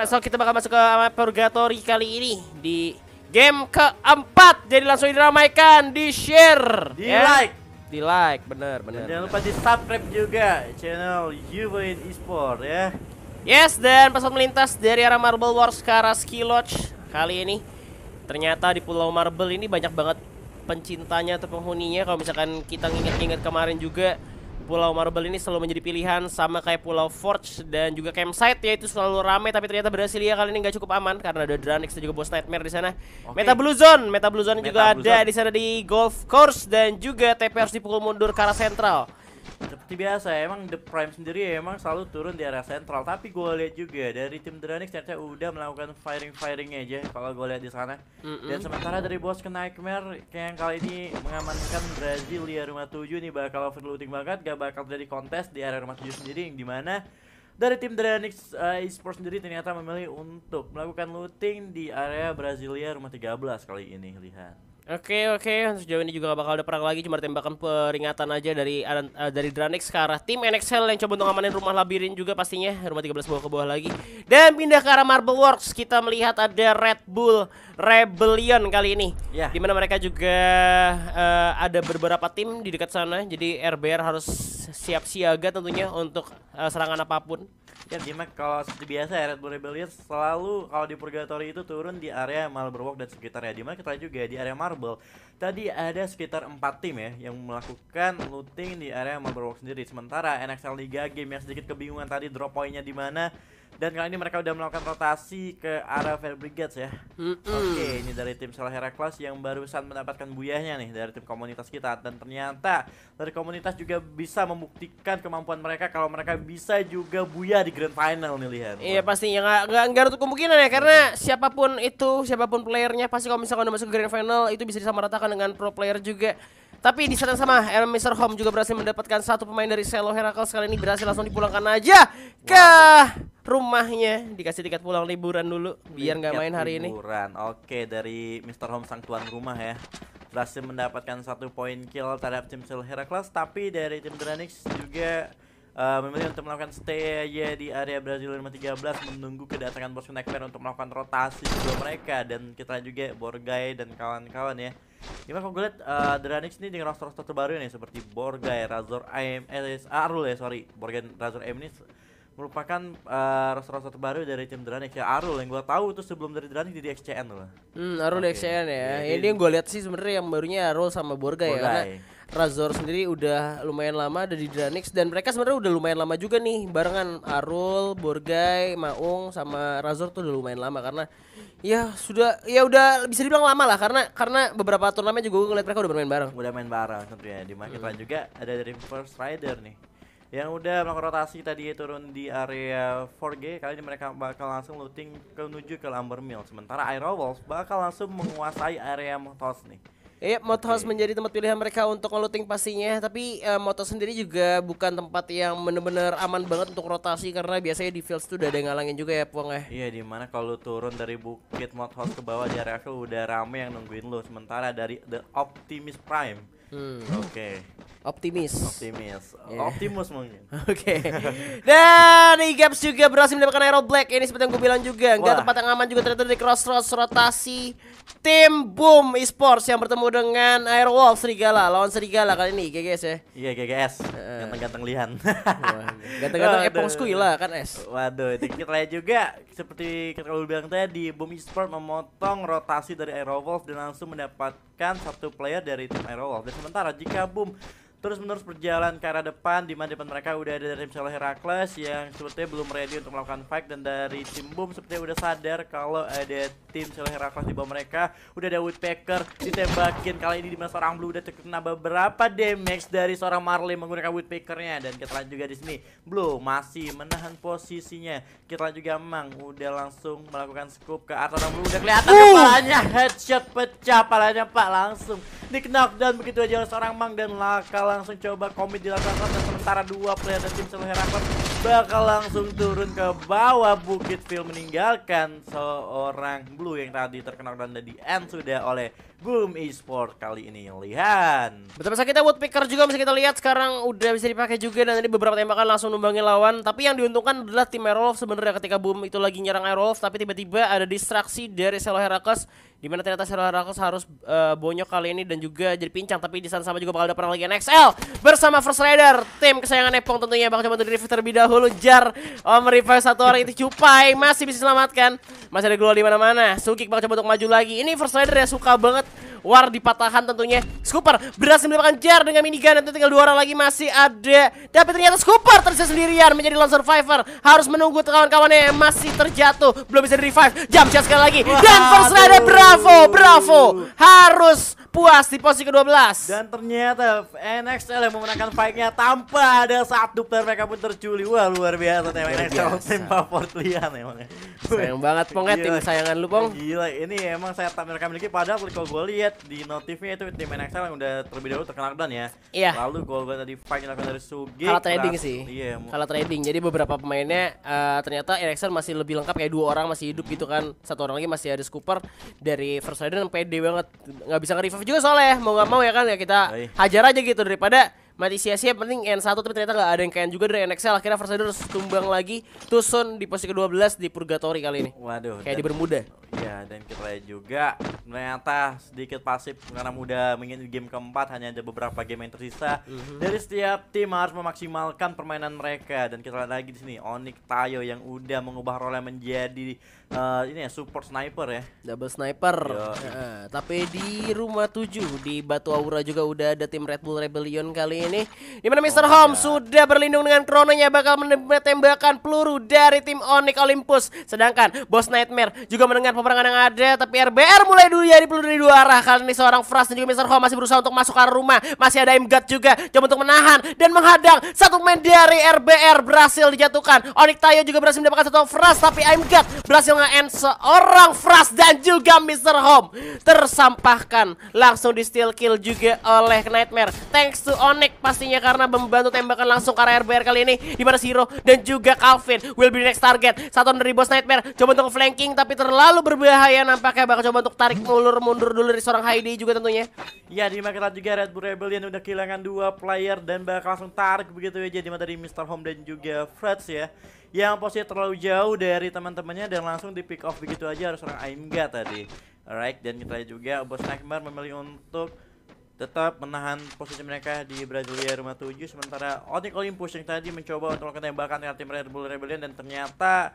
So kita bakal masuk ke Purgatory kali ini di game keempat. Jadi langsung diramaikan, di share, di like, bener. Jangan lupa di subscribe juga channel Uvoid Esport ya. Yes, dan pesawat melintas dari arah Marble Wars ke arah Ski Lodge kali ini. Ternyata di Pulau Marble ini banyak banget pencintanya atau penghuninya. Kalau misalkan kita ingat kemarin juga, Pulau Marble ini selalu menjadi pilihan, sama kayak Pulau Forge dan juga Campsite, yaitu selalu ramai. Tapi ternyata berhasil ya kali ini nggak cukup aman karena ada Dranix dan juga Boss Nightmare di sana. Meta Blue Zone juga ada di sana di Golf Course, dan juga TP harus dipukul mundur ke arah sentral. Seperti biasa, emang The Prime sendiri emang selalu turun di area sentral. Tapi gue lihat juga dari tim Dranix ternyata udah melakukan firing aja kalau gue lihat di sana. Dan sementara dari Boss ke Nightmare yang kali ini mengamankan Brasilia rumah 7 nih bakal overlooting banget, gak bakal jadi kontes di area rumah 7 sendiri, yang dimana dari tim Dranix Esports sendiri ternyata memilih untuk melakukan looting di area Brasilia rumah 13 kali ini. Lihat. Oke, sejauh ini juga gak bakal ada perang lagi, cuma tembakan peringatan aja dari Dranix ke arah tim NXL yang coba untuk ngamanin rumah labirin juga pastinya, rumah 13 bawah ke bawah lagi. Dan pindah ke arah Marble Works, kita melihat ada Red Bull Rebellion kali ini, dimana mereka juga ada beberapa tim di dekat sana, jadi RBR harus siap siaga tentunya untuk serangan apapun. Ya, dimana kalau seperti biasa Red Bull Rebellion selalu kalau di Purgatory itu turun di area Marble Walk dan sekitarnya. Dimana kita juga di area Marble tadi ada sekitar 4 tim ya yang melakukan looting di area Marble Walk sendiri. Sementara NXL Liga Game yang sedikit kebingungan tadi drop pointnya di mana. Dan kali ini mereka udah melakukan rotasi ke arah Fire Brigades ya. Oke, ini dari tim Sel Heracles yang barusan mendapatkan buyahnya nih dari tim komunitas kita. Dan ternyata dari komunitas juga bisa membuktikan kemampuan mereka kalau mereka bisa juga buyah di Grand Final nih, lihat. Iya pastinya nggak ada kemungkinan ya, karena siapapun playernya pasti kalau misalkan udah masuk ke Grand Final itu bisa disamaratakan dengan pro player juga. Tapi di sana sama Mr. Home juga berhasil mendapatkan satu pemain dari Selo Heracles. Kali ini berhasil langsung dipulangkan aja ke rumahnya, dikasih tiket pulang liburan dulu biar nggak main hari ini. Oke, dari Mr. Home sang tuan rumah ya, berhasil mendapatkan 1 poin kill terhadap tim Selo Heracles. Tapi dari tim Dranix juga memilih untuk melakukan stay aja di area Brazil 513 menunggu kedatangan Boss Nightmare untuk melakukan rotasi kedua mereka. Dan kita juga Borgai dan kawan-kawan ya. Gimana kalau gue lihat Dranix ini dengan roster-roster terbaru nih seperti Borgai, Razor Aim, Arul ya, Borgai, Razor Aim ini merupakan roster-roster terbaru dari tim Dranix ya. Arul yang gue tahu itu sebelum dari Dranix di XCN loh. Arul di XCN ya. Ini yang gue lihat sih sebenarnya yang barunya Arul sama Borgai ya, karena Razor sendiri udah lumayan lama ada di Dranix, dan mereka sebenarnya udah lumayan lama juga nih barengan. Arul, Borgai, Maung sama Razor tuh udah lumayan lama karena ya udah bisa dibilang lama lah, karena beberapa turnamen juga gue ngeliat mereka udah main bareng tentunya. Dimana kita juga ada dari First Rider nih yang udah melakukan rotasi tadi turun di area 4G. Kali ini mereka bakal langsung looting menuju ke Lumber Mill. Sementara Aerowolf bakal langsung menguasai area Motos nih. Iya, Motos menjadi tempat pilihan mereka untuk nge-looting pastinya. Tapi Motos sendiri juga bukan tempat yang bener-bener aman banget untuk rotasi, karena biasanya di fields tuh udah ada yang ngalangin juga ya, Pong ya. Iya, dimana kalau turun dari bukit Motos ke bawah di area field udah rame yang nungguin lo. Sementara dari The Optimus Prime Optimus mungkin. Dan Igaps juga berhasil mendapatkan Aero Black. Ini seperti yang gue bilang juga, nggak tempat yang aman juga ternyata di crossroads rotasi tim Boom Esports yang bertemu dengan Airwolf Serigala, lawan Serigala kali ini GGS ya. Iya, GGS. Ganteng-ganteng lihan. Ganteng-ganteng Epong Skuila kan es. Waduh, kita lihat juga seperti kita udah bilang tadi, Boom Esports memotong rotasi dari Airwolf dan langsung mendapatkan 1 player dari tim Airwolf. Dan sementara jika Boom terus-menerus berjalan ke arah depan, di mana depan mereka udah ada dari tim Selo Heracles yang sepertinya belum ready untuk melakukan fight. Dan dari tim Boom sepertinya udah sadar kalau ada tim Selo Heracles di bawah mereka. Udah ada Woodpecker ditembakin kali ini, dimana seorang Blue udah terkena beberapa damage dari seorang Marley menggunakan Woodpeckernya. Dan kita lihat juga di sini Blue masih menahan posisinya. Kita lihat juga Mang udah langsung melakukan scoop ke atas. Blue udah kelihatan kepalanya, headshot pecah palanya Pak, langsung di knockdown begitu aja oleh seorang Mang. Dan Laka langsung coba komit di lapangan, dan sementara 2 player dari tim Selo Heracles bakal langsung turun ke bawah bukit Phil, meninggalkan seorang Blue yang tadi terkena dan di end sudah oleh Boom Esports kali ini. Lihat. Betul, masa kita Woodpecker juga bisa kita lihat sekarang udah bisa dipakai juga, dan tadi beberapa tembakan langsung numbangin lawan. Tapi yang diuntungkan adalah tim Aerowolf sebenarnya ketika Boom itu lagi nyerang Aerowolf, tapi tiba-tiba ada distraksi dari Selo Heracles, di mana ternyata Selo Heracles harus bonyok kali ini dan juga jadi pincang. Tapi di sana sama juga bakal ada perang lagi NXL bersama First Rider, tim kesayangan Epong tentunya. Bakal coba untuk revive terlebih dahulu. Jar merevive satu orang itu, Cupai masih bisa diselamatkan. Masih ada gol di mana-mana. Sukik bakal coba untuk maju lagi. Ini First Rider ya suka banget war di patahan tentunya. Scooper berhasil mendapatkan Jar dengan minigun, dan tinggal 2 orang lagi masih ada. Tapi ternyata Scooper tersisa sendirian menjadi lone survivor. Harus menunggu kawan-kawannya yang masih terjatuh, belum bisa di revive. Jump shot sekali lagi. Dan First Rider bravo. Harus puas di posisi ke-12. Dan ternyata NXL yang memenangkan fight-nya tanpa ada satu player mereka pun terculi. Wah, luar biasa tim NXL, tim favorit Lian emang. Sayang banget Pong ya, tim kesayangan lu Pong. Gila, ini emang saya tak mereka miliki, padahal kalau gue lihat di notifnya itu tim NXL yang udah terlebih dahulu terkena knockdown ya. Iya. Lalu gol tadi fight yang dilakukan dari Sugi. Kalah trading sih. Iya. Kalah trading. Jadi beberapa pemainnya ternyata NXL masih lebih lengkap, kayak 2 orang masih hidup gitu kan. 1 orang lagi masih ada Scooper dari First Rider yang pede banget. Nggak bisa nge-revive juga soalnya, mau nggak mau ya kan, ya kita hajar aja gitu daripada mati sia-sia. Penting N1 tapi ternyata nggak ada yang kayaknya juga dari NXL. Akhirnya First Rider harus tumbang lagi. Tusun di posisi ke-12 di Purgatory kali ini. Waduh. Kayak di Bermuda. Ya, dan kita lihat juga ternyata sedikit pasif karena mudah mengingat game keempat, hanya ada beberapa game yang tersisa. Dari setiap tim harus memaksimalkan permainan mereka, dan kita lihat lagi di sini Onyx Tayo yang udah mengubah role menjadi ini ya support sniper ya. Double sniper. Tapi di rumah 7 di Batu Aura juga udah ada tim Red Bull Rebellion kali ini. Dimana Mr. Home sudah berlindung dengan krononya, bakal menembakkan peluru dari tim Onyx Olympus. Sedangkan Boss Nightmare juga mendengar peperangan yang ada, tapi RBR mulai dulu dari peluru dari 2 arah. Kali ini seorang Frost dan juga Mr. Home masih berusaha untuk masuk ke arah rumah. Masih ada Imgat juga coba untuk menahan dan menghadang. Satu main dari RBR berhasil dijatuhkan. Onyx Tayo juga berhasil mendapatkan satu Frost, tapi Imgat berhasil nge-end seorang Frost, dan juga Mr. Home tersampahkan. Langsung di steal kill juga oleh Nightmare. Thanks to Onyx pastinya, karena membantu tembakan langsung ke arah RBR kali ini. Dimana Zero dan juga Calvin will be the next target. Satu dari Boss Nightmare coba untuk flanking, tapi terlalu berbahaya nampaknya. Bakal coba untuk tarik mundur dulu dari seorang Heidi juga tentunya. Ya, di mana kita juga Red Bull Rebellion udah kehilangan 2 player dan bakal langsung tarik begitu aja, dimana dari Mr. Home dan juga Freds ya, yang posisi terlalu jauh dari teman-temannya dan langsung di pick off begitu aja harus seorang Aimga tadi. Alright, dan kita lihat juga Boss Nightmare memilih untuk tetap menahan posisi mereka di Brasilia rumah 7, sementara Onyx Olympus yang tadi mencoba untuk melakukan tembakan dengan tim Red Bull Rebellion, dan ternyata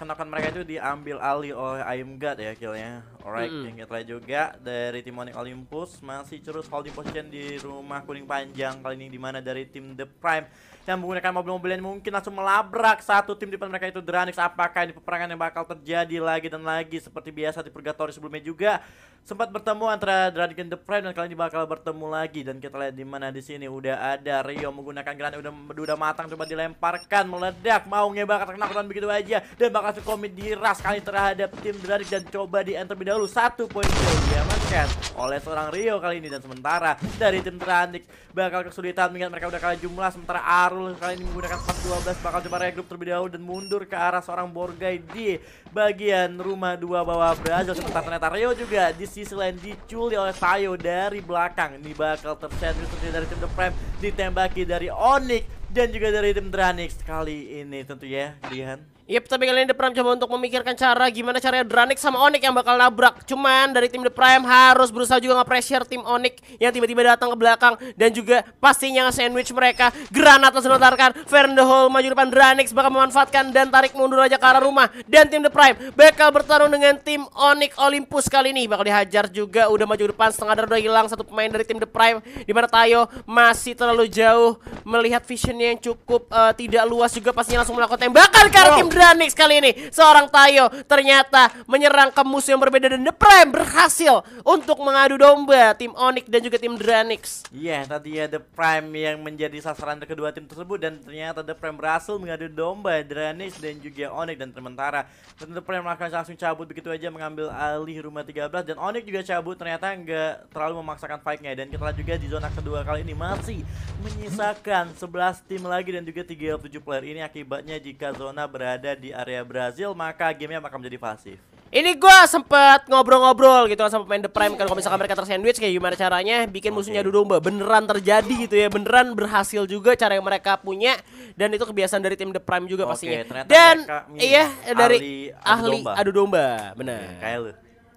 kenakan mereka itu diambil alih oleh Aimgat ya killnya. Alright, yang kita lihat juga dari tim Onyx Olympus masih terus holding position di rumah kuning panjang kali ini, dimana dari tim The Prime yang menggunakan mobil-mobil yang mungkin langsung melabrak satu tim di depan mereka itu Dranix. Apakah ini peperangan yang bakal terjadi lagi dan lagi seperti biasa di Purgatory sebelumnya juga sempat bertemu antara Dranix dan The Prime, dan kali ini bakal bertemu lagi. Dan kita lihat di mana di sini udah ada Rio menggunakan granat udah matang, coba dilemparkan meledak, mau ngebakar knockdown begitu aja, dan bakal komit diras kali terhadap tim Dranix, dan coba di enter lebih dahulu. 1 poin diamankan oleh seorang Rio kali ini, dan sementara dari tim Dranix bakal kesulitan mengingat mereka udah kalah jumlah, sementara Arul kali ini menggunakan 4-12 bakal coba regroup terlebih dahulu dan mundur ke arah seorang Borgai di bagian rumah 2 bawah Brazil. Sementara ternyata Rio juga di sisi lain diculi oleh Tayo dari belakang. Ini bakal tersandwich dari tim The Prime, ditembaki dari Onyx dan juga dari tim Dranix kali ini tentu ya, Dian. Yep, tapi kalian The Prime coba untuk memikirkan cara gimana caranya Dranix sama Onyx yang bakal nabrak. Cuman dari tim The Prime harus berusaha juga nge-pressure tim Onyx yang tiba-tiba datang ke belakang, dan juga pastinya nge-sandwich mereka. Granat langsung dilontarkan, Fair in the Hole maju depan. Dranix bakal memanfaatkan dan tarik mundur aja ke arah rumah. Dan tim The Prime bakal bertarung dengan tim Onyx Olympus kali ini. Bakal dihajar juga, udah maju depan, setengah darah udah hilang satu pemain dari tim The Prime, dimana Tayo masih terlalu jauh melihat visionnya yang cukup tidak luas juga, pastinya langsung melakukan tembakan ke arah tim Dranix kali ini. Seorang Tayo ternyata menyerang ke musuh yang berbeda dan The Prime berhasil untuk mengadu domba tim Onyx dan juga tim Dranix. Iya, tadi ya The Prime yang menjadi sasaran kedua tim tersebut dan ternyata The Prime berhasil mengadu domba Dranix dan juga Onyx dan sementara The Prime langsung cabut begitu aja mengambil alih rumah 13 dan Onyx juga cabut, ternyata nggak terlalu memaksakan fight-nya dan kita lihat juga di zona kedua kali ini masih menyisakan 11 tim lagi dan juga 37 player. Ini akibatnya jika zona berada di area Brazil maka gamenya akan menjadi pasif. Ini gua sempet ngobrol-ngobrol gitu kan sama pemain The Prime kan, kalau misalkan mereka tersandwich kayak gimana caranya bikin musuhnya adu domba. Beneran terjadi gitu ya, beneran berhasil juga cara yang mereka punya dan itu kebiasaan dari tim The Prime juga pastinya. Dan iya dari ahli adu domba, benar. Kayak lu.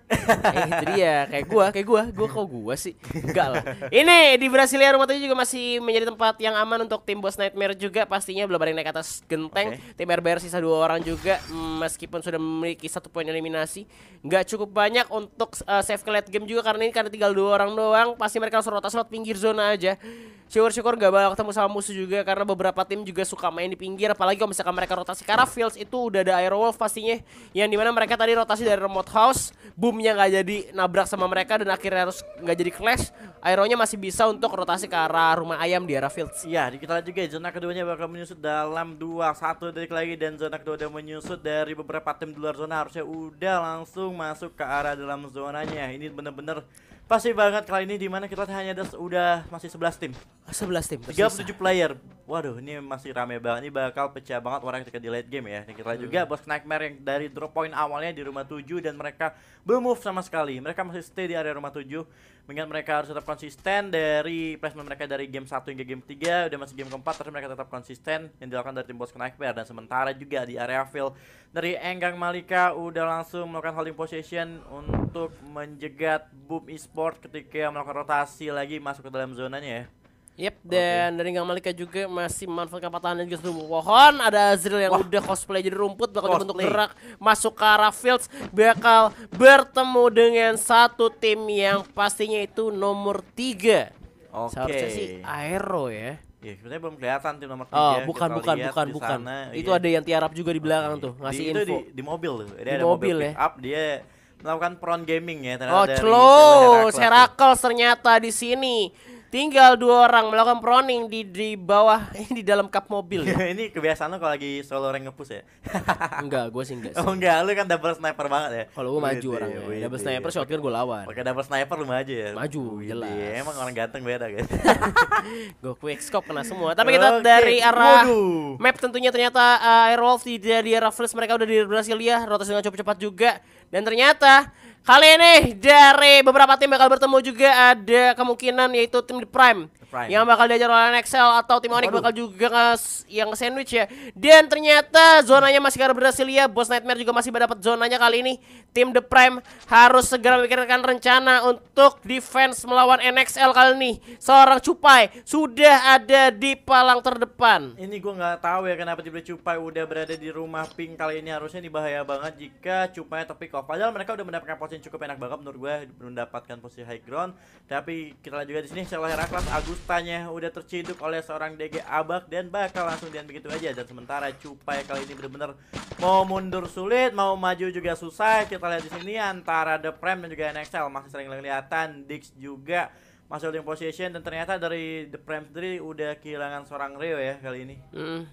Itu dia, kayak gua kok gua sih? Enggak lah. Ini di Brasilia rumah tujuh juga masih menjadi tempat yang aman untuk tim Boss Nightmare juga pastinya, belum ada yang naik atas genteng. Tim RBR sisa 2 orang juga, meskipun sudah memiliki 1 poin eliminasi, nggak cukup banyak untuk save ke late game juga karena ini karena tinggal 2 orang doang, pasti mereka langsung rotasi lewat pinggir zona aja. Syukur-syukur gak bakal ketemu sama musuh juga karena beberapa tim juga suka main di pinggir, apalagi kalau misalkan mereka rotasi ke arah fields itu udah ada Aerowolf pastinya, yang dimana mereka tadi rotasi dari remote house, boomnya nggak jadi nabrak sama mereka dan akhirnya harus nggak jadi clash. Aeronya masih bisa untuk rotasi ke arah rumah ayam di arah fields. Iya, kita lihat juga zona keduanya bakal menyusut dalam 2-1 detik lagi dan zona kedua udah menyusut dari beberapa tim di luar zona, harusnya udah langsung masuk ke arah dalam zonanya. Ini bener-bener pasti banget kali ini dimana kita hanya ada masih 11 tim. 11 tim. 37 player. Waduh, ini masih rame banget. Ini bakal pecah banget orang ketika di late game ya. Dan kita lihat juga Boss Nightmare yang dari drop point awalnya di rumah 7 dan mereka belum move sama sekali. Mereka masih stay di area rumah 7. Mengingat mereka harus tetap konsisten dari placement mereka dari game 1 hingga game 3. Udah masih game keempat tapi mereka tetap konsisten yang dilakukan dari tim Boss Nightmare. Dan sementara juga di area field dari Enggang Malika udah langsung melakukan holding position untuk menjegat Boom Esports ketika melakukan rotasi lagi masuk ke dalam zonanya ya. Yep, dan dari Gang Malika juga masih memanfaatkan patahan juga seluruh pohon. Ada Azril yang udah cosplay jadi rumput, bakal bentuk gerak masuk ke arah fields, bakal bertemu dengan satu tim yang pastinya itu nomor 3. Seharusnya sih Aero ya. Iya, sebenarnya belum kelihatan tim nomor 3. Oh, bukan. Itu ada yang tiarap juga di belakang tuh, ngasih info. Di mobil tuh. Dia ada mobil ya. Up, dia melakukan prawn gaming ya. Slow, Herakles ternyata di sini. Tinggal 2 orang melakukan proning di bawah di dalam kap mobil ya. Ini kebiasaan lo kalau lagi solo rank nge-push ya? Enggak, gue sih enggak sih. Oh enggak, lu kan double sniper banget ya. Kalau gue maju orangnya. Double sniper shotgun gue lawan. Pakai double sniper lu maju ya. Maju, jelas. Emang orang ganteng beda guys. Gue quick scope kena semua. Tapi kita dari arah map tentunya ternyata Airwolf di arah Flash mereka udah di Brasilia, rotasi dengan cukup cepat juga. Dan ternyata kali ini dari beberapa tim bakal bertemu juga, ada kemungkinan yaitu tim The Prime. Yang bakal diajar oleh Nexel atau tim Onyx bakal juga yang sandwich ya. Dan ternyata zonanya masih ke arah Brasilia. Boss Nightmare juga masih mendapat zonanya kali ini. Tim The Prime harus segera memikirkan rencana untuk defense melawan NXL kali ini. Seorang Cupai sudah ada di palang terdepan. Ini gue nggak tahu ya kenapa tiba-tiba Cupai udah berada di rumah pink kali ini. Harusnya ini bahaya banget jika Cupai terpick off. Padahal mereka udah mendapatkan posisi cukup enak banget menurut gue, mendapatkan posisi high ground. Tapi kita lihat juga di sini Selo Herakles Agustanya udah terciduk oleh seorang DG Abak dan bakal langsung dian begitu aja. Dan sementara Cupai kali ini benar-benar mau mundur sulit, mau maju juga susah. Kita lihat di sini antara The Prime dan juga NXL masih sering kelihatan. Dix juga masih holding position dan ternyata dari The Prime sendiri udah kehilangan seorang Rio ya kali ini.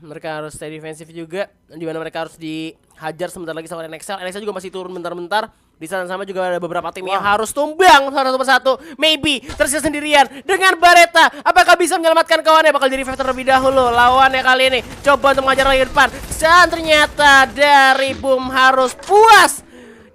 Mereka harus stay defensif juga, di mana mereka harus dihajar sebentar lagi sama NXL. NXL juga masih turun bentar-bentar. Di sana sama juga ada beberapa tim yang harus tumbang satu persatu. Maybe tersisa sendirian dengan Bareta. Apakah bisa menyelamatkan kawannya? Bakal di revive terlebih dahulu. Lawannya kali ini coba untuk mengajar lagi depan. Dan ternyata dari Boom harus puas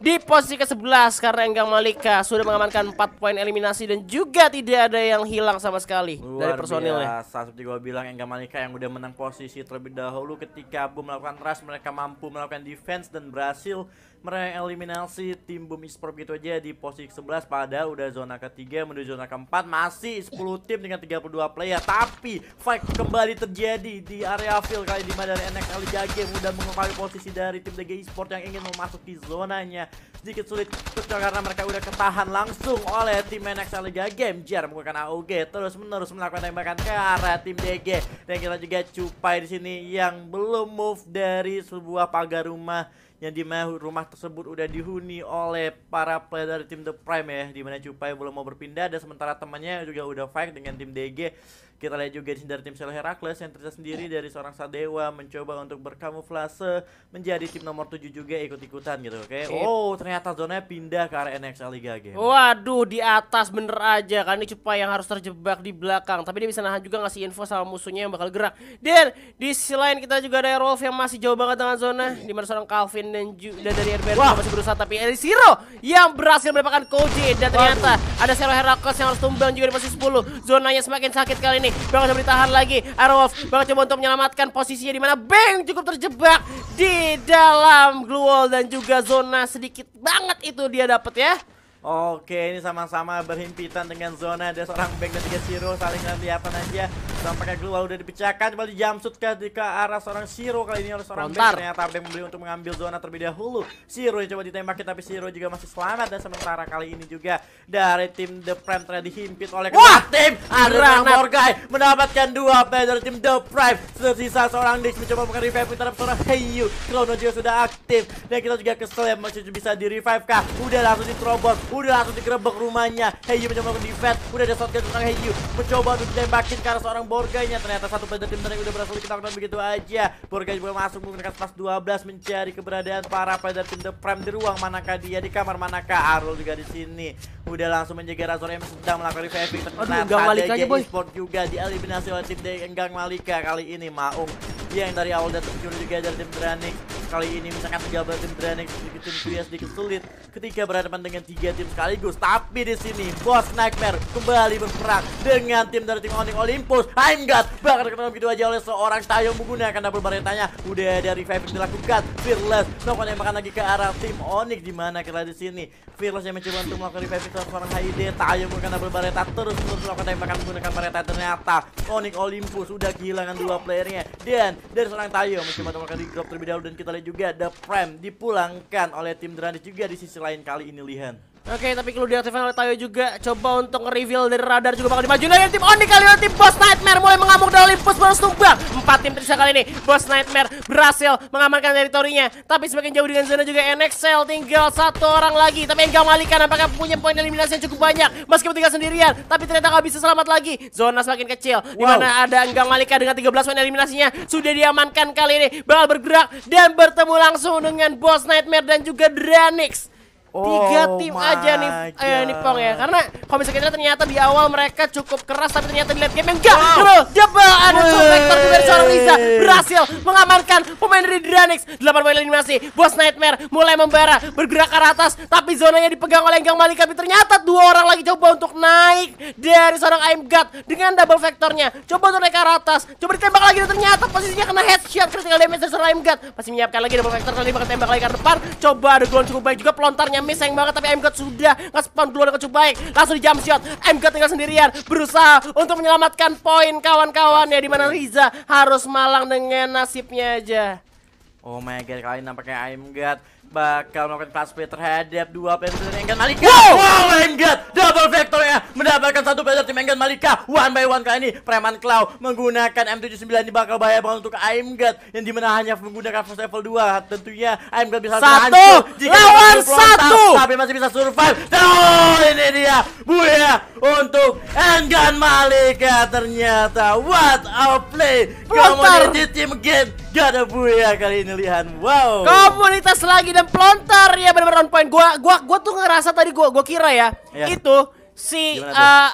di posisi ke-11 karena Enggang Malika sudah mengamankan 4 poin eliminasi dan juga tidak ada yang hilang sama sekali dari personilnya. Seperti gue bilang, Enggang Malika yang udah menang posisi terlebih dahulu ketika Boom melakukan rush, mereka mampu melakukan defense dan berhasil mereliminasi tim Boom Esports gitu aja di posisi ke-11. Padahal udah zona ketiga menuju zona keempat, masih 10 tim dengan 32 player. Tapi fight kembali terjadi di area field kali dimana dari NXL Jage udah menguasai posisi dari tim DG Esports yang ingin memasuki zonanya. sedikit sulit karena mereka udah ketahan langsung oleh tim NXL Liga Game. Jar menggunakan AOG terus menerus melakukan tembakan ke arah tim DG, dan kita juga Cupai di sini yang belum move dari sebuah pagar rumah yang dimana rumah tersebut udah dihuni oleh para player dari tim The Prime ya, dimana Cupai belum mau berpindah, dan sementara temannya juga udah fight dengan tim DG. Kita lihat juga di sini dari tim Selo Heracles yang terlihat sendiri dari seorang Sadewa mencoba untuk berkamuflase menjadi tim nomor 7 juga ikut-ikutan gitu, oke. Oh, ternyata zonanya pindah ke arah NXL Liga Game. Waduh, di atas bener aja kan, ini Cupai yang harus terjebak di belakang, tapi dia bisa nahan juga ngasih info sama musuhnya yang bakal gerak. Dan di sisi lain kita juga ada Rolf yang masih jauh banget dengan zona, di mana seorang Calvin dan dari RBR masih berusaha, tapi ada Zero yang berhasil mendapatkan Koji, dan ternyata ada Selo Heracles yang harus tumbang juga di posisi 10. Zonanya semakin sakit kali ini. Bang coba ditahan lagi, Aerowolf Bang coba untuk menyelamatkan posisinya, di mana Bang cukup terjebak di dalam glue wall, dan juga zona sedikit banget itu dia dapat ya. Oke, ini sama-sama berhimpitan dengan zona. Ada seorang Bang dan 3 Zero saling kelihatan aja. Sampai glue wall udah dipecahkan, kembali jumpsuit ke arah seorang Zero kali ini oleh seorang Bang. Ternyata Bang membeli untuk mengambil zona terlebih dahulu. Zero yang coba ditembaki, tapi Zero juga masih selamat, dan sementara kali ini juga dari tim The Prime telah dihimpit oleh kedua tim. Ada Morgai mendapatkan 2 player dari tim The Prime. Tersisa seorang Dix mencoba melakukan revive terhadap seorang Heyu. Chrono juga sudah aktif, dan kita juga kesel ya, masih bisa di revive kah? Udah langsung diterobos, udah langsung digerebek rumahnya. Heyu mencoba melakukan defense, udah ada shotgun tentang Heyu mencoba untuk ditembakin ke arah seorang Borganya. Ternyata satu player tim tadi udah berhasil ditaklukkan begitu aja. Borgai juga masuk menggunakan plus 12 mencari keberadaan para player tim The Prime. Di ruang manakah dia, di kamar manakah? Arul juga di sini udah langsung menjaga Razor yang sedang melakukan reviving. Enggang Malika aja boy. Sport juga dieliminasi oleh tim Enggang Malika. Kali ini Maung yang dari awal datang juga dari tim Dranix. Kali ini misalkan 13 tim Dranix, tim Kuya sedikit sulit ketika berhadapan dengan 3 tim sekaligus. Tapi di sini Boss Nightmare kembali berperang dengan tim dari tim Onyx Olympus. I'm God bakal ketemu begitu aja oleh seorang Tayo menggunakan double baretanya. Udah ada reviving dilakukan. Fearless melakukan tembakan lagi ke arah tim Onyx, di mana kita di sini Fearless yang mencoba untuk melakukan reviving seorang Haide. Tayo menggunakan double bareta terus melakukan tembakan menggunakan bareta. Ternyata Onyx Olympus sudah kehilangan 2 playernya, dan dari seorang Tayo mencoba untuk melakukan drop terlebih dahulu. Dan kita lihat juga The Prime dipulangkan oleh tim Dranix juga di sisi lain kali ini, Lihan. Oke, tapi kalau diaktifkan oleh Tayo juga coba untuk nge-reveal dari radar juga bakal dimajuin lagi tim Onyx. Kali ini tim Boss Nightmare mulai mengamuk dari Olympus, baru tumbang. 4 tim tersisa kali ini. Boss Nightmare berhasil mengamankan teritorinya, tapi semakin jauh dengan zona juga NXL. Tinggal 1 orang lagi, tapi Enggang Malika nampaknya punya poin eliminasi yang cukup banyak. Meskipun tinggal sendirian, tapi ternyata nggak bisa selamat lagi. Zona semakin kecil, dimana ada Enggang Malika dengan 13 poin eliminasinya. Sudah diamankan kali ini, bakal bergerak dan bertemu langsung dengan Boss Nightmare dan juga Dranix. 3 tim aja nih Pong ya. Karena kalau misalnya kita lihat ternyata di awal mereka cukup keras, tapi ternyata di late game enggak. Jebel ada vector dari seorang Riza berhasil mengamankan pemain dari Dranix. 8 poin eliminasi. Boss Nightmare mulai membara, bergerak ke arah atas, tapi zonanya dipegang oleh Enggang Malika. Tapi ternyata 2 orang lagi coba untuk naik dari seorang I'm God dengan double vektornya. Coba untuk naik ke arah atas, coba ditembak lagi, dan ternyata posisinya kena headshot, critical damage dari seorang I'm God. Masih menyiapkan lagi double vektor, kali ini bakal tembak lagi ke depan. Coba ada gol cukup baik juga, pelontarnya miss sayang banget, tapi I'm God sudah nge-spawn duluan dengan cukup baik. Langsung di jump shot. I'm God tinggal sendirian berusaha untuk menyelamatkan poin kawan-kawannya, di mana Riza harus malang dengan nasibnya aja. Oh my god, kali ini nampaknya I'm God bakal melakukan class play terhadap 2 player dari Enggan Malika. Wow, I'm God double vector ya, mendapatkan 1 player tim Enggan Malika. 1 by 1 kali ini Preman Claw menggunakan M79 ini bakal bahaya banget untuk I'm God, yang dimana hanya menggunakan first level 2. Tentunya I'm God bisa 1 lawan 1, tapi masih bisa survive. Oh, ini dia buaya untuk Enggan Malika. Ternyata what a play. Community team game gak ada buaya kali ini, lihat. Wow, komunitas lagi dan pelontar ya, benar-benar on point. Gua tuh ngerasa tadi gua kira ya, itu si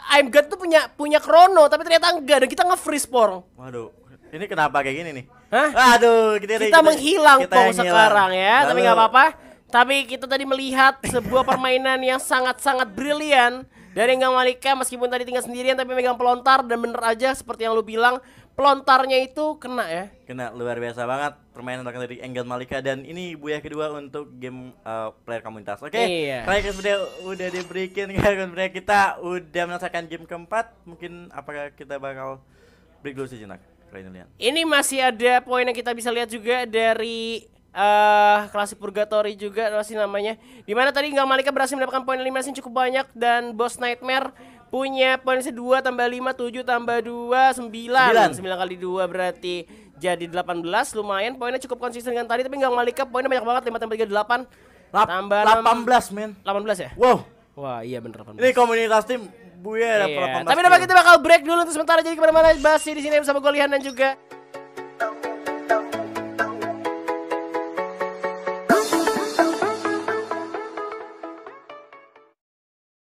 I'm God tuh punya Chrono, tapi ternyata enggak, dan kita nge-freeze Pong. Waduh, ini kenapa kayak gini nih? Hah? Aduh, kita menghilang Pong sekarang ya. Lalu, tapi nggak apa-apa. Tapi kita tadi melihat sebuah permainan yang sangat-sangat brilian dari Enggang Malika, meskipun tadi tinggal sendirian tapi megang pelontar, dan bener aja seperti yang lu bilang, pelontarnya itu kena ya. Kena, luar biasa banget permainan dari Enggan Malika, dan ini buaya kedua untuk game player komunitas. Oke, kalian udah diberikan kan, kita udah menyelesaikan game keempat. Mungkin apakah kita bakal break dulu sejenak? Kalian lihat. Ini masih ada poin yang kita bisa lihat juga dari Klasik Purgatory juga masih namanya. Dimana tadi Gang Malika berhasil mendapatkan poin eliminasi yang cukup banyak. Dan Boss Nightmare punya poin 2 tambah 5, 7 tambah 2, 9 kali 2 berarti jadi 18. Lumayan, poinnya cukup konsisten dengan tadi. Tapi Gang Malika poinnya banyak banget, 5 tambah 3, 8 tambah 18 men. 18 ya? Wow. Wah iya bener 18. Ini komunitas tim Buya dapat Iya. 18. Tapi kita bakal break dulu untuk sementara. Jadi kemana-mana, masih di sini bersama gue Lihan dan juga